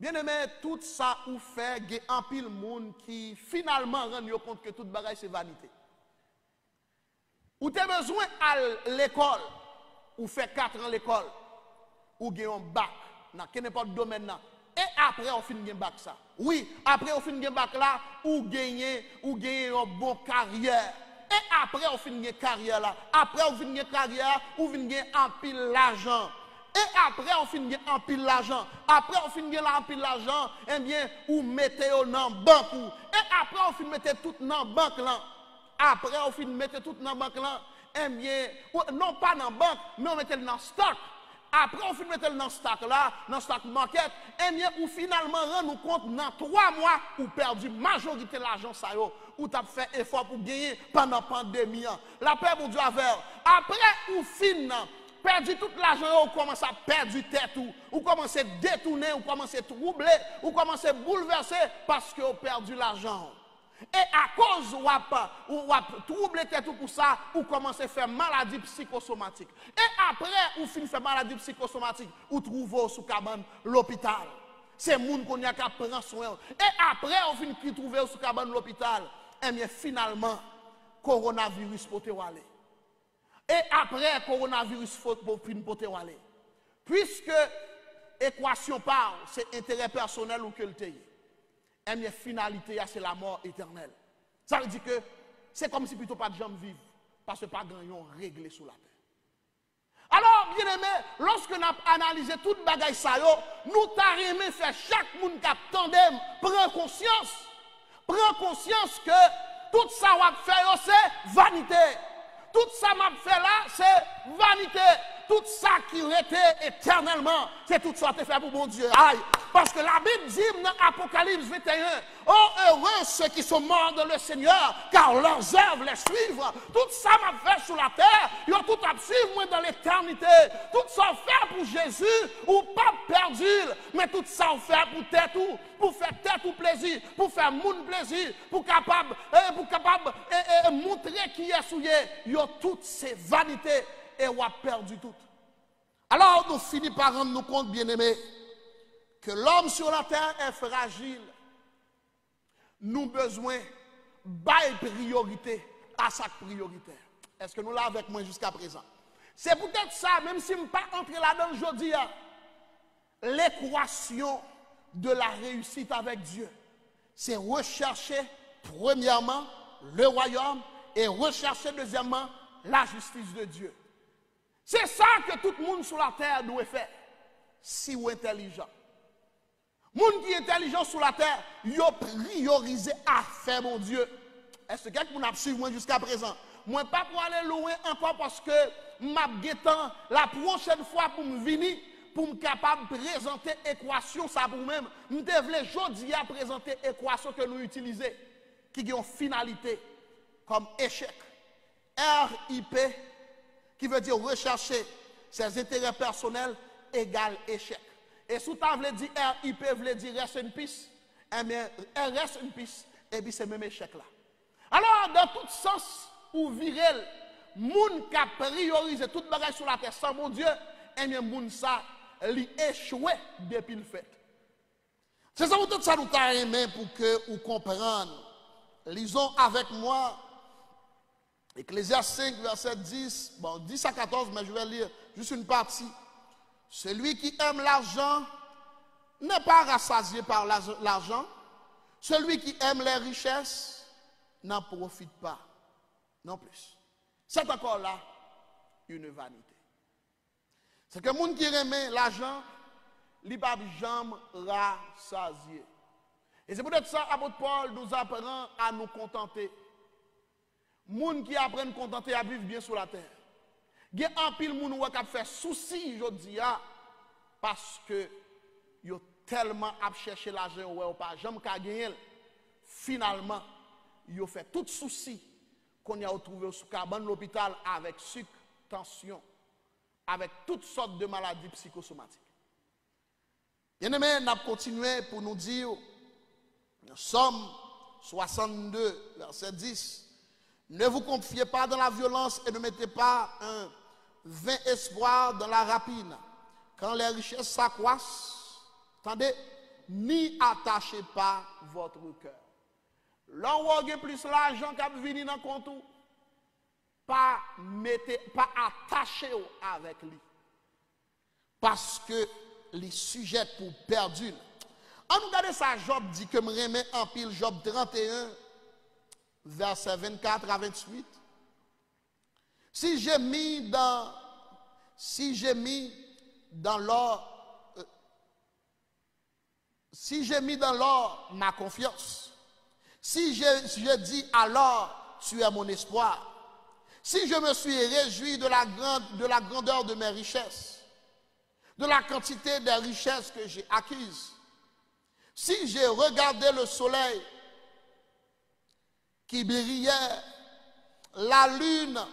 Bien aimé, tout ça ou fait, il y a un pile monde qui finalement rend compte que toute bagaille c'est vanité. Ou tu as besoin à l'école, ou fait 4 ans à l'école, ou tu as un bac, dans n'importe domaine. Et après, on finit un bac ça. Oui, après, on finit un bac là, ou gagner une bonne carrière. Et après, on finit une carrière là. Après, on finit une carrière, ou finit un pile l'argent. Et après, on finit un pile l'argent. Après, on finit un pile l'argent, eh bien, ou mettez dans la banque. Et après, on finit mettre tout dans la banque là. Après, on finit mettre tout dans la banque là. Eh bien, non pas dans la banque, mais on met dans le stock. Après, on finit mettre dans le stock là, dans le stock market. Eh bien, ou finalement, rend nous compte, dans 3 mois, ou perdu majorité de l'argent ça yo. Ou tu as fait effort pour gagner pendant la pandémie. La paix pour Dieu avec. Après, ou fin perdu tout l'argent, ou commence à perdre du tête, ou commence à détourner, ou commence à troubler, ou commence à bouleverser parce que vous perdu l'argent. Et à cause ou troubler tête pour ça, ou commence à faire maladie psychosomatique. Et après, ou fin faire maladie psychosomatique, ou trouve sous cabane l'hôpital. C'est moun qu'on y a qu'à prendre soin. Et après, on finit qui trouver sous cabane l'hôpital. Et bien finalement, coronavirus pour te aller. Et après, coronavirus pour te aller. Puisque équation parle, c'est intérêt personnel ou que le pays. Et bien finalité, c'est la mort éternelle. Ça veut dire que c'est comme si plutôt pas de gens vivent. Parce que pas de gens réglé sous la terre. Alors, bien aimé, lorsque nous avons analysé toute bagaille ça, nous t'arrêtons faire chaque monde qui tandem prend conscience que tout ça va faire c'est vanité. Tout ça m'a fait là, c'est vanité. Tout ça qui était éternellement, c'est tout ça qui est fait pour mon Dieu. Aïe. Parce que la Bible dit dans Apocalypse 21, oh heureux ceux qui sont morts dans le Seigneur, car leurs œuvres les suivent. Tout ça m'a fait sur la terre, ils ont tout à suivre moi dans l'éternité. Tout ça fait pour Jésus, ou pas perdu, mais tout ça fait pour tête ou, pour faire tête ou plaisir, pour faire moun plaisir, pour capable montrer qui est souillé. Ils ont toutes ces vanités. Et on a perdu tout. Alors nous finissons par rendre nous compte, bien-aimés, que l'homme sur la terre est fragile. Nous avons besoin de priorité à sa prioritaire. Est-ce que nous l'avons avec moi jusqu'à présent? C'est peut-être ça, même si je ne suis pas entré là-dedans aujourd'hui, l'équation de la réussite avec Dieu. C'est rechercher, premièrement, le royaume et rechercher, deuxièmement, la justice de Dieu. C'est ça que tout le monde sur la terre doit faire. Si vous êtes intelligent. Les gens qui sont intelligents sur la terre, ils ont priorisé à faire mon Dieu. Est-ce que quelqu'un a suivi moi jusqu'à présent? Moi, pas pour aller loin encore parce que m'attends la prochaine fois pour me venir, pour me capable de présenter l'équation, ça pour même. Nous devons aujourd'hui présenter l'équation que nous utilisons, qui a une finalité comme échec. RIP, qui veut dire rechercher ses intérêts personnels égale échec. Et sous ta veut dire RIP veut dire rest in peace, et bien rest in peace, et puis c'est même échec là. Alors, dans tout sens ou virel, moun qui a priorisé toute bagage sur la terre sans mon Dieu, et bien moun ça, li échoué depuis le fait. C'est ça tout ça nous t'a aimé pour que vous compreniez. Lisons avec moi Ecclésiaste 5, verset 10, bon, 10 à 14, mais je vais lire juste une partie. Celui qui aime l'argent n'est pas rassasié par l'argent. Celui qui aime les richesses n'en profite pas, non plus. C'est encore là une vanité. C'est que les gens qui aiment l'argent, ils ne peuvent jamais rassasier. Et c'est peut-être ça, apôtre Paul nous apprend à nous contenter. Les gens qui apprennent à contenter à vivre bien sur la terre. Il y a un pile de gens qui fait souci aujourd'hui parce que ils ont tellement à chercher l'argent ou pas jamais gagner. Finalement, ils ont fait tout souci qu'on a retrouvé sous cabane l'hôpital avec sucre, tension, avec toutes sortes de maladies psychosomatiques. Bien aimé, nous avons continué pour nous dire, Somme 62, verset 10. Ne vous confiez pas dans la violence et ne mettez pas un vain espoir dans la rapine. Quand les richesses s'accroissent, attendez, n'y attachez pas votre cœur. Là où vous avez plus l'argent qui vient dans le compte, pas attachez avec lui. Parce que les sujets pour perdu. En nous regardant ça, Job dit que me remet en pile Job 31. Verset 24 à 28. Si j'ai mis dans l'or ma confiance, si je dis alors tu es mon espoir, si je me suis réjoui de la grandeur de mes richesses, de la quantité des richesses que j'ai acquises, si j'ai regardé le soleil qui brillait, la lune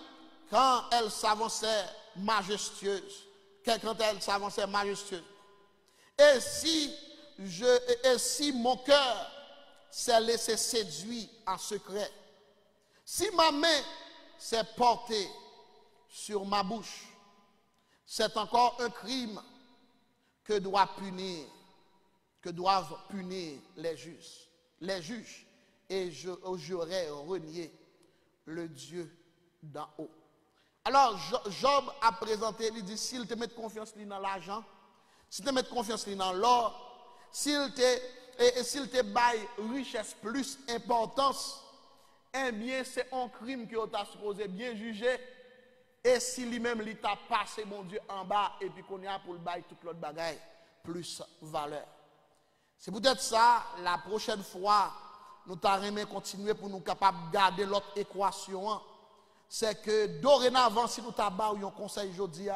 quand elle s'avançait majestueuse. Quand elle s'avançait majestueuse. Et si mon cœur s'est laissé séduire en secret, si ma main s'est portée sur ma bouche, c'est encore un crime que doivent punir les juges, et j'aurais renié le Dieu d'en haut. Alors, Job a présenté, il dit, s'il te met confiance dans l'argent, s'il te met confiance dans l'or, s'il te baille richesse plus importance, eh bien, c'est un crime que tu as supposé bien juger. Et si lui-même, il t'a passé, mon Dieu, en bas, et puis qu'on y a pour le bail toute l'autre bagaille, plus valeur. C'est peut-être ça, la prochaine fois, nous t'arrêtons continuer pour nous capables de garder l'autre équation. C'est que dorénavant, si nous t'avons un conseil aujourd'hui,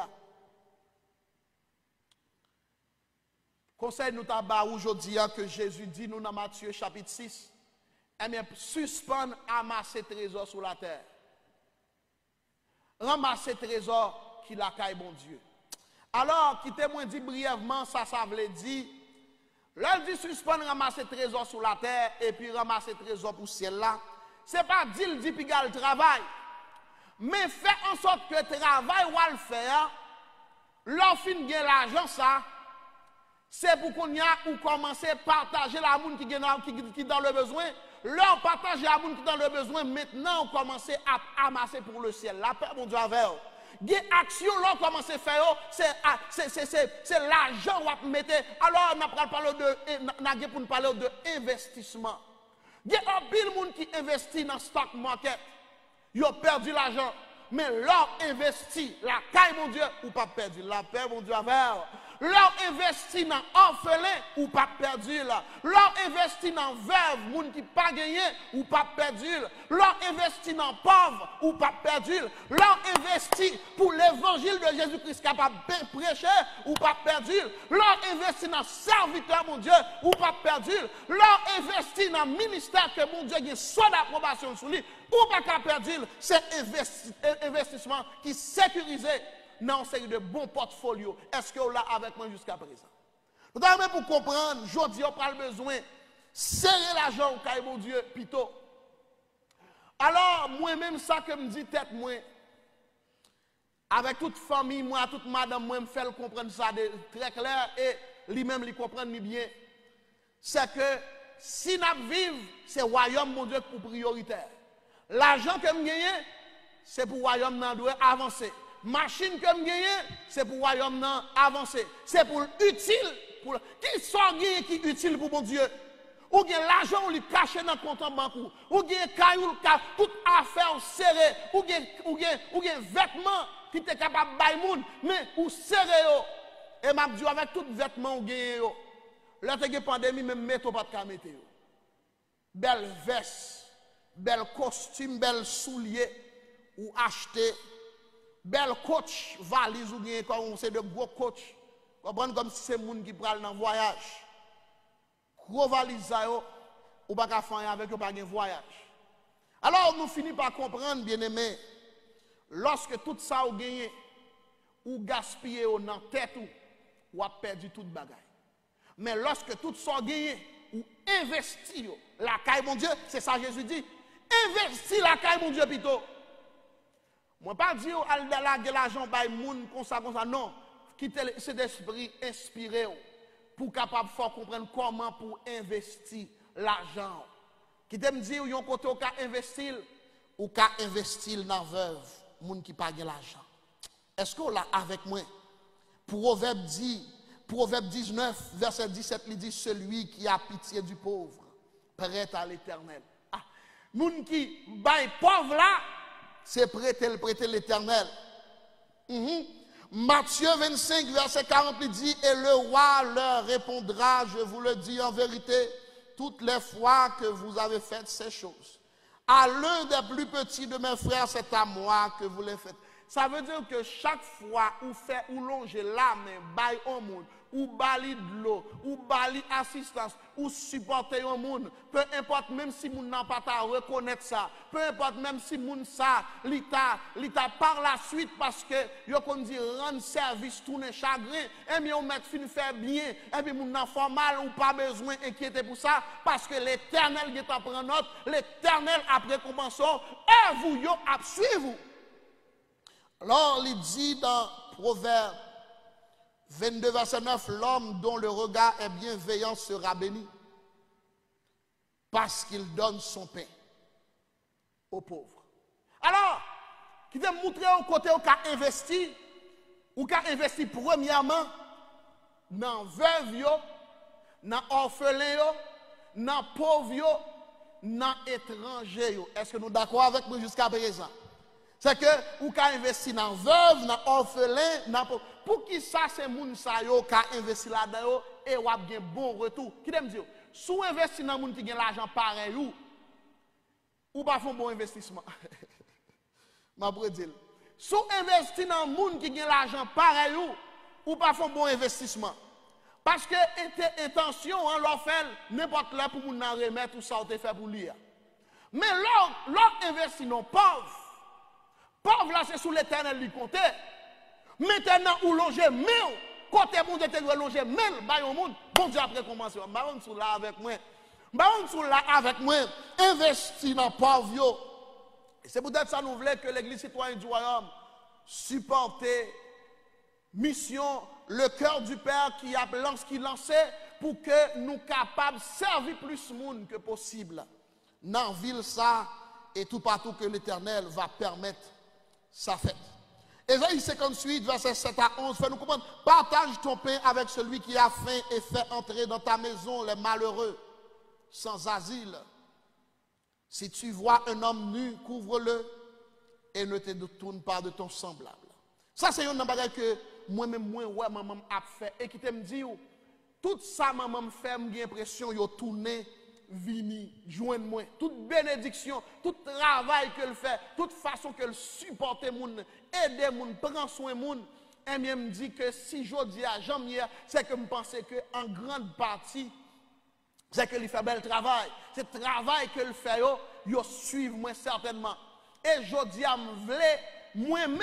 conseil nous t'avons aujourd'hui que Jésus dit nous dans Matthieu chapitre 6, eh bien, suspendre, amasser trésor sur la terre. Ramasser trésor qui la caille bon Dieu. Alors, qui témoin dit brièvement, ça veut dire, là, dit suspendre, ramasser trésor sur la terre et puis ramasser trésor pour ciel là. C'est pas dire, dit puis le travail. Mais fait en sorte que le travail ou le faire, l'offre gagne l'argent ça, c'est pour qu'on y a ou commencer à partager la monde qui dans le besoin. Là, on partage la monde qui dans le besoin. Maintenant, on commence à amasser pour le ciel. La paix, mon Dieu, avec vous. Des actions, là, on commence à faire, c'est l'argent qu'on va mettre. Alors, on va parler de investissement. Il y a un pile de monde qui investit dans le stock market. Ils ont perdu l'argent. Mais là, investi, la caille, mon Dieu, ou pas perdu. La paix, mon Dieu, avec vous. Là, investi dans orphelin ou pas perdu là. Là, investi dans veuve, moun qui pas gagné ou pas perdu. Là, investi dans pauvre ou pas perdu. Là, investi pour l'évangile de Jésus-Christ capable de prêcher ou pas perdu. Là, investi dans serviteur, mon Dieu, ou pas perdu. Là, investi dans ministère que mon Dieu a soit d'approbation sur lui ou pas perdu. C'est investissement qui sécurisé. Non, c'est de bons portfolios. Est-ce que vous l'avez avec moi jusqu'à présent? Nous avons pour comprendre, aujourd'hui, on parle besoin de serrer l'argent au caille, mon Dieu, plutôt. Alors, moi-même, ça que me dit tête, moi, avec toute famille, moi, toute madame, moi, me fait comprendre ça très clair et lui-même, il comprend bien. C'est que si nous vivons, c'est le royaume, mon Dieu, pour prioritaire. L'argent que je gagne, c'est pour le royaume, nous doit avancer. Machine que je gagne, c'est pour le royaume avancer. C'est pour utile. Qui sont qui utile pour mon Dieu? Ou bien l'argent ou caché dans le compte en banque. Ou bien caillou, toute affaire serrée. Ou bien vêtements qui sont capables de bailler, mais ou serré. Et m'a dit avec tout vêtements ou gagne. Là, tu as une pandémie, même mettre pas de mettre. Belle veste, bel costume, bel soulier ou acheter. Bel coach, valise ou bien comme c'est de gros coach. Comprendre comme si c'est monde qui prend dans voyage. Gros valise ou pas faire avec ou pas un voyage. Alors nous finissons par comprendre bien aimé, lorsque tout ça ou gagné ou gaspillé dans tête ou a perdu toute bagaille. Mais lorsque tout ça gagné ou investi la caille mon Dieu, c'est ça Jésus dit, investi la caille mon Dieu plutôt. Moi, pas dire al de l'argent par moun comme ça, non. Quitter cet esprit inspiré pour capable faire comprendre comment pour investir l'argent. Qui te me dire yon côté ou ka investir ou ka investir dans veuve, moun qui pas l'argent. Est-ce que là avec moi? Proverbe 19 verset 17 il dit celui qui a pitié du pauvre prête à l'Éternel. Ah, moun qui bail pauvre là c'est prêter l'Éternel. Matthieu 25, verset 40, il dit, et le roi leur répondra, je vous le dis en vérité, toutes les fois que vous avez fait ces choses. À l'un des plus petits de mes frères, c'est à moi que vous les faites. Ça veut dire que chaque fois où fait ou longer la main, bail au monde, ou bali de l'eau, ou bali assistance, ou supporter un monde, peu importe même si moun n'a pas ta reconnaître ça, peu importe même si moun ça, l'État par la suite parce que yo kon dit rendre service tourner chagrin, et bien on met fin faire bien, et puis moun n'a fait mal ou pas besoin inquiéter pour ça parce que l'Éternel qui t'a prend note, l'Éternel après commençons, et vous yo a suivre. Alors il dit dans Proverbe 22, verset 9, l'homme dont le regard est bienveillant sera béni parce qu'il donne son pain aux pauvres. Alors, qui te montrer au côté où qu'a investi, ou qu'a investi premièrement dans veuve, dans orphelin, dans pauvre, dans étranger. Est-ce que nous sommes d'accord avec nous jusqu'à présent? C'est que ou qu'a investi dans veuve, dans orphelin, dans pauvre. Pour qui ça c'est moun sa yo qu'a investi là-dedans et ou a bien bon retour. Qui t'aime dire? Si vous investissez dans moun qui gagne l'argent pareil ou pas font bon investissement. Ma dire. Si vous investissez dans moun qui gagne l'argent pareil ou pas font bon investissement. Parce que intention on leur fait n'importe là pour moun nan remettre tout ça on te fait pour lui. Mais l'autre investit non pauvre. Pauvre là c'est sous l'Éternel lui compter. Maintenant, ou loger mille, côté moun de te loger mille, bayon moun, bon Dieu après commencer. Bayon sou là avec moi. Bayon sou là avec moi. Investi dans pauvre yo. Et c'est peut-être ça nous voulons que l'église citoyenne du royaume supporte mission, le cœur du Père qui a lancé pour que nous capables de servir plus de monde que possible. Dans la ville ça et tout partout que l'Éternel va permettre sa fête. Ésaïe 58, verset 7 à 11, fait nous comprendre. Partage ton pain avec celui qui a faim et fait entrer dans ta maison les malheureux, sans asile. Si tu vois un homme nu, couvre-le et ne te détourne pas de ton semblable. Ça, c'est un bagage que moi-même, ouais, maman a fait. Et qui te me dit, tout ça, maman me fait, j'ai l'impression, yo tourné, vini, joindre moi. Toute bénédiction, tout travail qu'elle fait, toute façon qu'elle supporte moun, aider moun, prend soin moun. Et bien me dit que si je dis à Jean-Mier, c'est que je pense que en grande partie, c'est qu'elle fait bel travail. C'est le travail qu'elle fait, yo suivre moi certainement. Et je dis à moi-même,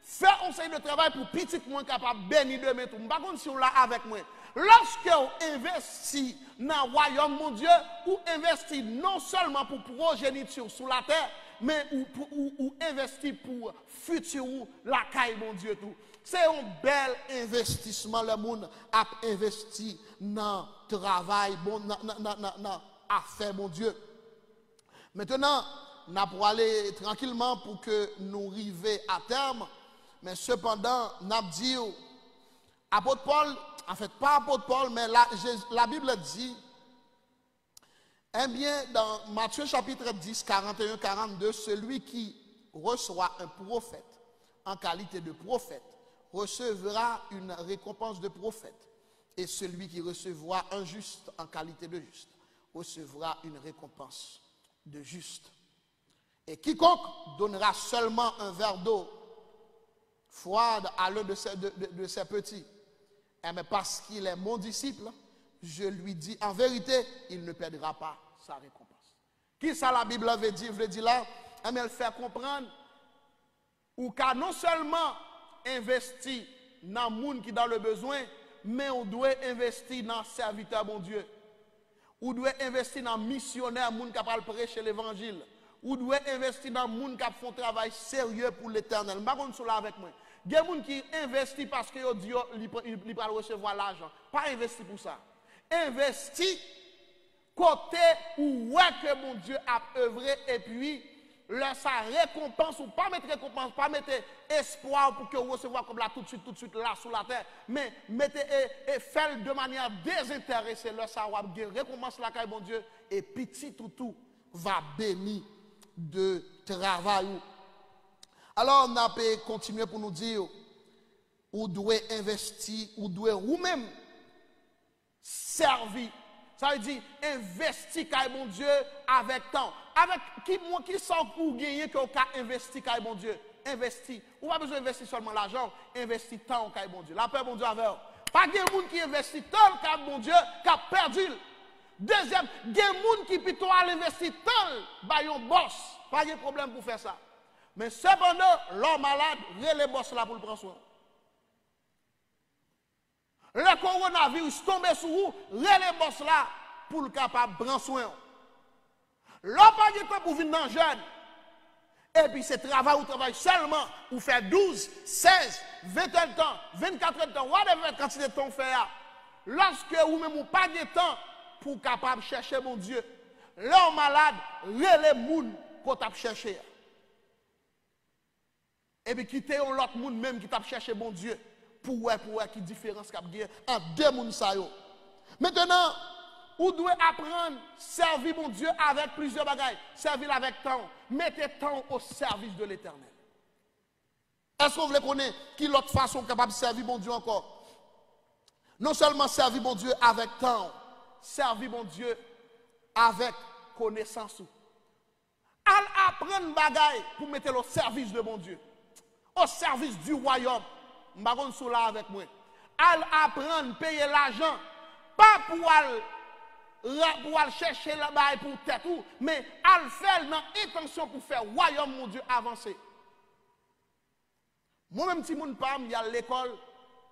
faire un série de travail pour petit moins capable de bénir demain tout. Par contre, si on l'a avec moi. Lorsque on investit dans le royaume, mon Dieu, ou investit non seulement pour progéniture sur la terre, mais ou investit pour futur la caille, mon Dieu, tout. C'est un bel investissement, le monde a investi dans le travail, bon, dans affaire, mon Dieu. Maintenant, nous allons aller tranquillement pour que nous arrivions à terme, mais cependant, nous allons dire, apôtre Paul, en fait, pas apôtre Paul, mais la Bible dit, eh bien, dans Matthieu chapitre 10, 41, 42, celui qui reçoit un prophète en qualité de prophète recevra une récompense de prophète. Et celui qui recevra un juste en qualité de juste recevra une récompense de juste. Et quiconque donnera seulement un verre d'eau froide à l'un de ses petits, mais parce qu'il est mon disciple, je lui dis en vérité, il ne perdra pas sa récompense. Qui ça la Bible veut dire? Veut dire là, elle fait comprendre ou qu'à non seulement investir dans le monde qui est dans le besoin, mais on doit investir dans le serviteur bon Dieu. On doit investir dans le missionnaire, monde qui va prêcher l'évangile. On doit investir dans le monde qui fait un travail sérieux pour l'éternel. Je ne sais pas avec moi. Il y a des gens qui investissent parce qu'ils disent qu'ils vont recevoir l'argent. Pas investir pour ça. Investir côté où ouais que mon Dieu a œuvré et puis sa récompense, ou pas mettre récompense, pas mettre espoir pour que vous recevez comme là tout de suite là sur la terre, mais mettez et faites de manière désintéressée le savoir, récompense la caille bon Dieu et petit tout va bénir de travail. Alors, on a pu continuer pour nous dire, ou doit investir, ou doit vous-même servir. Ça veut dire, investir, car mon Dieu, avec temps. Avec qui sent pour gagner qu'on a investi, car mon Dieu. Investir. Ou pas besoin d'investir seulement l'argent, investir temps, car mon Dieu. La paix, mon Dieu, avec. Pas de gens qui investit tant que bon Dieu, qui a perdu. Deuxième, il y a des gens qui plutôt investi tant, bah yon boss. Pas de problème pour faire ça. Mais cependant, l'homme malade, les boss là pour le prendre soin. Le coronavirus tombe sur vous, les boss là pour le capable de prendre soin. L'homme pas de temps pour venir dans jeune. Et puis c'est travail ou travail seulement pour faire 12, 16, 20 heures de temps, 24 heures de temps, whatever quantité de temps fait. Lorsque vous même pas de temps pour capable de chercher mon Dieu, l'homme malade, les moun qu'on t'a cherché. Et puis quitter l'autre monde même qui t'a cherché mon Dieu pour voir qui différence qu'il y a entre deux moun sa yo. Maintenant, vous devez apprendre à servir mon Dieu avec plusieurs bagages. Servir avec temps. Mettez temps au service de l'Éternel. Est-ce que vous voulez connaître qui l'autre façon capable de servir mon Dieu encore? Non seulement servir mon Dieu avec temps, servir mon Dieu avec connaissance. Al apprendre bagaille pour mettre au service de mon Dieu. Au service du royaume. M'bagon sou là avec moi. Al apprendre payer l'argent pas pour aller chercher la baille pour tête ou mais al faire dans intention pour faire royaume mon Dieu avancer. Moi même si moun pam y a l'école,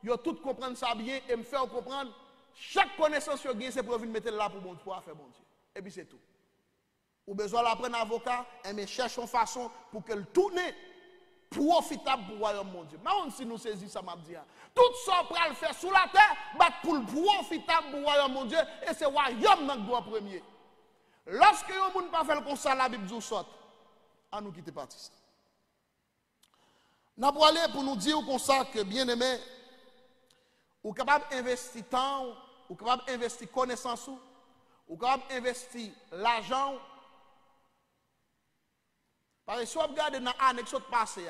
yo tout comprendre ça bien et me faire comprendre chaque connaissance yo gagne c'est pour venir mettre là pour bon pour faire bon Dieu. Et puis c'est tout. Ou besoin d'apprendre avocat et mais cherche une façon pour qu'elle tourne profitable pour le royaume mon Dieu. Mais si nous saisissons ça m'a dit tout ça pour le faire sous la terre, pour le profitable pour le royaume mon Dieu et c'est le royaume qui doit premier. Lorsque vous ne pas faire comme ça la Bible dit sort. À nous quitter parti. N'a pas aller pour nous dire comme ça que bien aimé ou capable d'investir temps, ou capable d'investir connaissance ou capable d'investir l'argent. Parce que si vous regardez dans l'annexe passée,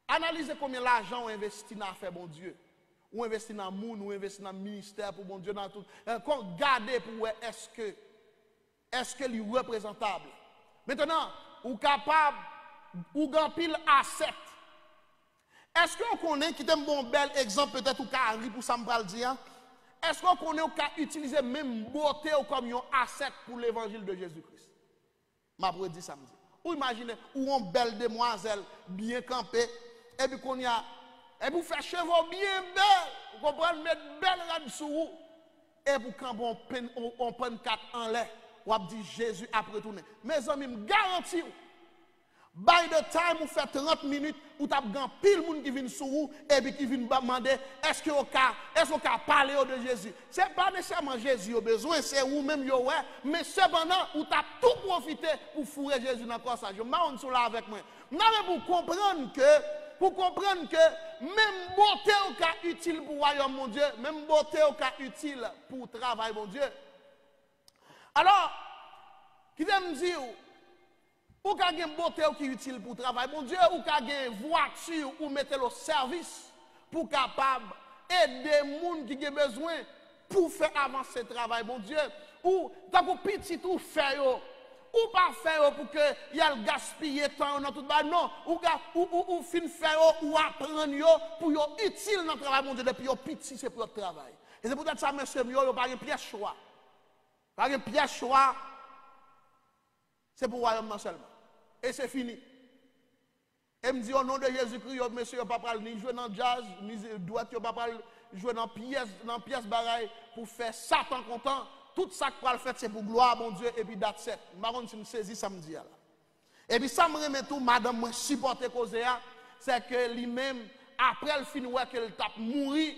analysez combien l'argent on investit dans faire bon Dieu. Ou investi dans le monde, ou investi dans le ministère pour bon Dieu, dans tout. Regardez pour voir est-ce que est représentable. Maintenant, ou capable, ou grand pile asset. Est-ce qu'on connaît, qui est un bon bel exemple, peut-être ou carré pour ça me dire, est-ce qu'on connaît ou qu'à utiliser même beauté comme un asset pour l'évangile de Jésus-Christ? Ma pour dire samedi. Ou imaginez, ou une belle demoiselle bien campée, et puis qu'on y a, et puis faire cheveux bien belles, vous comprenez, mettre belle rade sur vous, et puis quand on prend 4 en l'air, on dit Jésus a retourné. Mes amis, me garantis, by the time vous faites 30 minutes, vous avez pile de monde qui vient sur vous, et puis qui vient demander, est-ce qu'on a parlé de Jésus? Ce n'est pas nécessairement Jésus au besoin, c'est vous-même, mais cependant, vous avez tout profité pour fourrer Jésus dans le corps. Je suis là avec moi. Pour comprendre que même beauté au cas utile pour le royaume mon Dieu, même beauté au cas utile pour le travail mon Dieu. Alors, qui vient me dire, ou ka gen beauté qui est utile pour le travail, mon Dieu, ou ka gen voiture ou mettre au service pour capable aider les gens qui ont besoin pour faire avancer le travail, mon Dieu, ou tant que petit ou faire ou pas faire pour que y a le gaspiller temps dans tout bas non, ou fin faire ou apprendre pour yo utile dans le travail, mon Dieu, depuis yo petit c'est pour le travail. Et c'est peut-être ça monsieur yo pas une pièce choix. Pas une pièce choix. C'est pour le royaume seulement. Et c'est fini. Et me dit au nom de Jésus-Christ, monsieur, vous ne pouvez pas ni jouer dans le jazz, ni droite, vous ne pouvez pas jouer dans la pièce bagaille pour faire Satan content. Tout ça que le faire, c'est pour gloire, mon Dieu, et puis date 7. Je ne sais pas si vous saisissez samedi. Là. Et puis ça me remet tout, madame, moi, supporter cause, c'est que lui-même, après le film, qu'il tape mourir,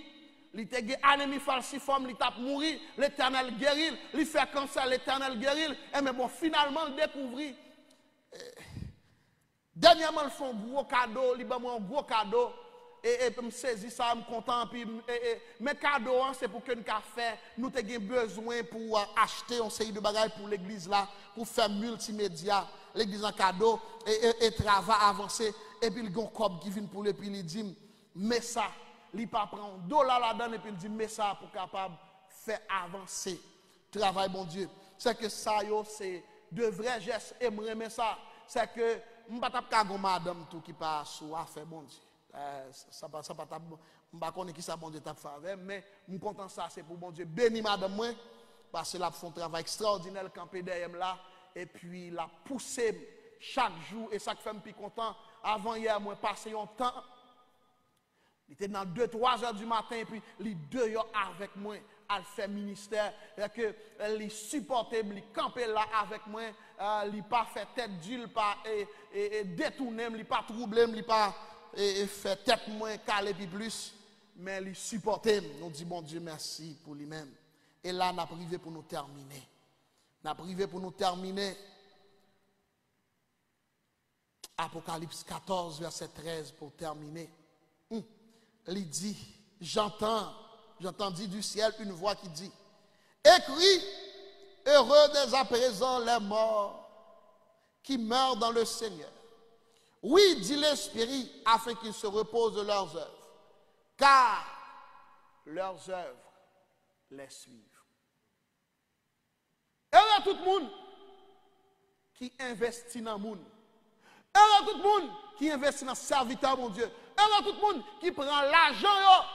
il a anémie falciforme, il tape mourir, l'Éternel guérit, il fait cancer, l'Éternel guérit, et mais bon, finalement, il découvrit. Dernièrement, ils font un gros cadeau, ils font un gros cadeau, et me saisir ça, me content, puis mes cadeaux, c'est pour que nous fait, nous avons besoin pour acheter un série de bagages pour l'église là, pour faire multimédia, l'église en cadeau, et travail avancé, et puis il y a un cob qui vient pour le, puis il dit, mais ça, il pas prendre $1 là-dedans, et puis il dit, mais ça, pour capable faire avancer, travail, bon Dieu. C'est que ça, c'est de vrais gestes, et me remet ça, c'est que, je ne vais pas madame tout qui passe ou à faire bon Dieu. Ça pas Je ne sais pas qui ça bon Dieu t'a fait, mais je suis content ça, c'est pour bon Dieu bénir madame moi, parce que là, font un travail extraordinaire, camper derrière là, et puis la pousser chaque jour, et ça fait me plus content. Avant hier, moi, passé un temps, il était dans 2-3 heures du matin, et puis les 2 heures avec moi, à faire ministère, et que les supporter, les camper là avec moi, les pas fait tête d'huile, pas détourner, les pas troubler, les pas faire tête moins calé puis plus, mais les supporter. Nous dit bon Dieu merci pour lui-même. Et là, on a privé pour nous terminer. On a privé pour nous terminer. Apocalypse 14, verset 13 pour terminer. Il dit, j'entends dire du ciel une voix qui dit, écris, heureux dès à présent les morts qui meurent dans le Seigneur. Oui, dit l'Esprit, afin qu'ils se reposent de leurs œuvres, car leurs œuvres les suivent. Et là, tout le monde qui investit dans le monde. Et là, tout le monde qui investit dans le serviteur, mon Dieu. Et là, tout le monde qui prend l'argent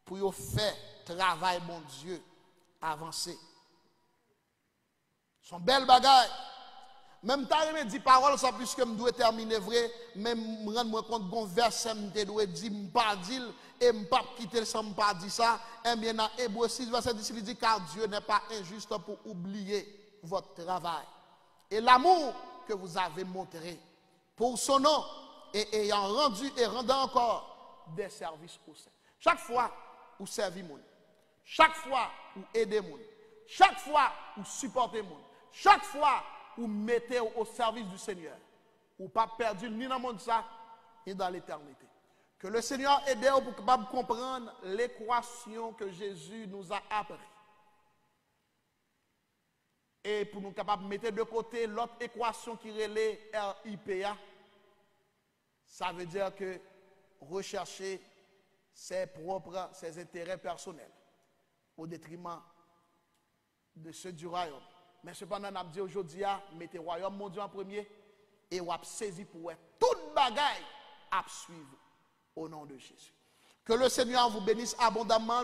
pour faire travail, mon Dieu, avancer. Son belle bagaille. Même temps, je me dis parole, ça puisque je dois terminer vrai, même me rendre compte que verset je dois dire, je pas dire, et je pas quitter sans pas dire ça. Et bien, dans Hébreux 6, verset 10, il dit, car Dieu n'est pas injuste pour oublier votre travail. Et l'amour que vous avez montré pour son nom, et ayant rendu et rendant encore des services au sein. Chaque fois, vous servez monde. Chaque fois, vous aidez monde. Chaque fois, vous supportez monde. Chaque fois, vous mettez au service du Seigneur. Vous pas perdu ni dans le monde ça, ni dans l'éternité. Que le Seigneur aide pour capable comprendre l'équation que Jésus nous a appris. Et pour nous capables de mettre de côté l'autre équation qui relève RIPA, ça veut dire que rechercher ses intérêts personnels au détriment de ceux du royaume. Mais cependant, on a dit aujourd'hui, mettez le royaume mon Dieu en premier et on a saisi pour toute bagaille à suivre au nom de Jésus. Que le Seigneur vous bénisse abondamment.